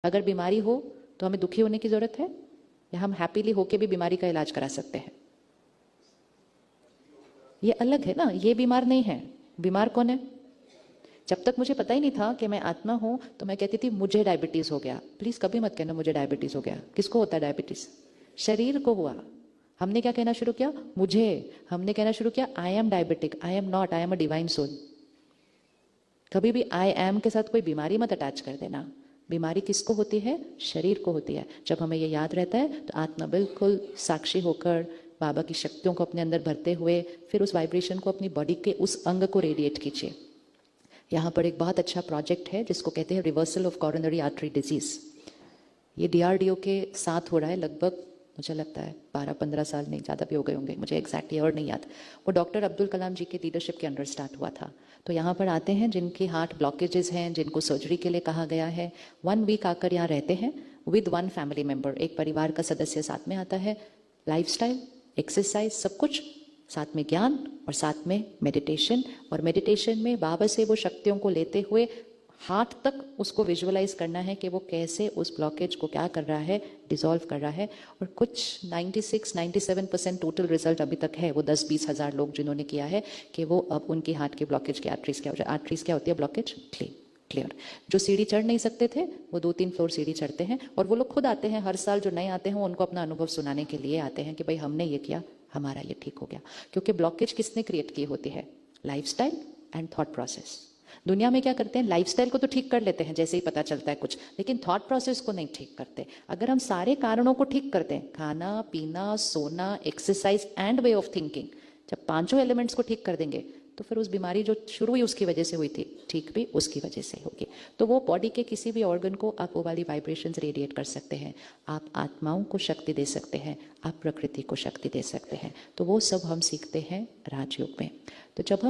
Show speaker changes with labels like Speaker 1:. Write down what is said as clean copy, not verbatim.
Speaker 1: अगर बीमारी हो तो हमें दुखी होने की जरूरत है, या हम हैप्पीली होके भी बीमारी का इलाज करा सकते हैं? ये अलग है ना, ये बीमार नहीं है। बीमार कौन है? जब तक मुझे पता ही नहीं था कि मैं आत्मा हूं तो मैं कहती थी मुझे डायबिटीज हो गया। प्लीज कभी मत कहना मुझे डायबिटीज हो गया। किसको होता है डायबिटीज? शरीर को हुआ। हमने क्या कहना शुरू किया? मुझे। हमने कहना शुरू किया I am diabetic, I am not, I am a divine soul. कभी भी आई एम के साथ कोई बीमारी मत अटैच कर देना। बीमारी किसको होती है? शरीर को होती है। जब हमें ये याद रहता है तो आत्मा बिल्कुल साक्षी होकर बाबा की शक्तियों को अपने अंदर भरते हुए फिर उस वाइब्रेशन को अपनी बॉडी के उस अंग को रेडिएट कीजिए। यहाँ पर एक बहुत अच्छा प्रोजेक्ट है जिसको कहते हैं reversal of coronary artery disease. ये डीआरडीओ के साथ हो रहा है, लगभग मुझे लगता है 12-15 साल, नहीं ज़्यादा भी हो गए होंगे, मुझे एग्जैक्ट ईयर नहीं याद। वो डॉक्टर अब्दुल कलाम जी के लीडरशिप के अंडर स्टार्ट हुआ था। तो यहाँ पर आते हैं जिनकी हार्ट ब्लॉकेजेस हैं, जिनको सर्जरी के लिए कहा गया है, 1 वीक आकर यहाँ रहते हैं विद 1 फैमिली मेंबर। एक परिवार का सदस्य साथ में आता है। लाइफस्टाइल, एक्सरसाइज, सब कुछ साथ में, ज्ञान और साथ में मेडिटेशन। और मेडिटेशन में बाबा से वो शक्तियों को लेते हुए हार्ट तक उसको विजुअलाइज करना है कि वो कैसे उस ब्लॉकेज को क्या कर रहा है, डिसॉल्व कर रहा है। और कुछ 96-97% टोटल रिजल्ट अभी तक है। वो 10-20 हज़ार लोग जिन्होंने किया है कि वो अब उनकी हार्ट के ब्लॉकेज की आर्टरीज क्या होती है ब्लॉकेज? क्लियर। जो सीढ़ी चढ़ नहीं सकते थे वो 2-3 फ्लोर सीढ़ी चढ़ते हैं। और वो लोग खुद आते हैं हर साल, जो नए आते हैं उनको अपना अनुभव सुनाने के लिए आते हैं कि भाई हमने ये किया, हमारा ये ठीक हो गया। क्योंकि ब्लॉकेज किसने क्रिएट की होती है? Lifestyle and thought process. दुनिया में क्या करते हैं? लाइफस्टाइल को तो ठीक कर लेते हैं जैसे ही पता चलता है कुछ, लेकिन थॉट प्रोसेस को नहीं ठीक करते। अगर हम सारे कारणों को ठीक करते हैं, खाना पीना, सोना, exercise and way of thinking, जब 5 एलिमेंट्स को ठीक कर देंगे तो फिर उस बीमारी जो शुरू हुई उसकी वजह से हुई थी, ठीक भी उसकी वजह से होगी। तो वो बॉडी के किसी भी ऑर्गन को आप वो वाली वाइब्रेशंस रेडिएट कर सकते हैं। आप आत्माओं को शक्ति दे सकते हैं, आप प्रकृति को शक्ति दे सकते हैं। तो वो सब हम सीखते हैं राजयोग में। तो जब हम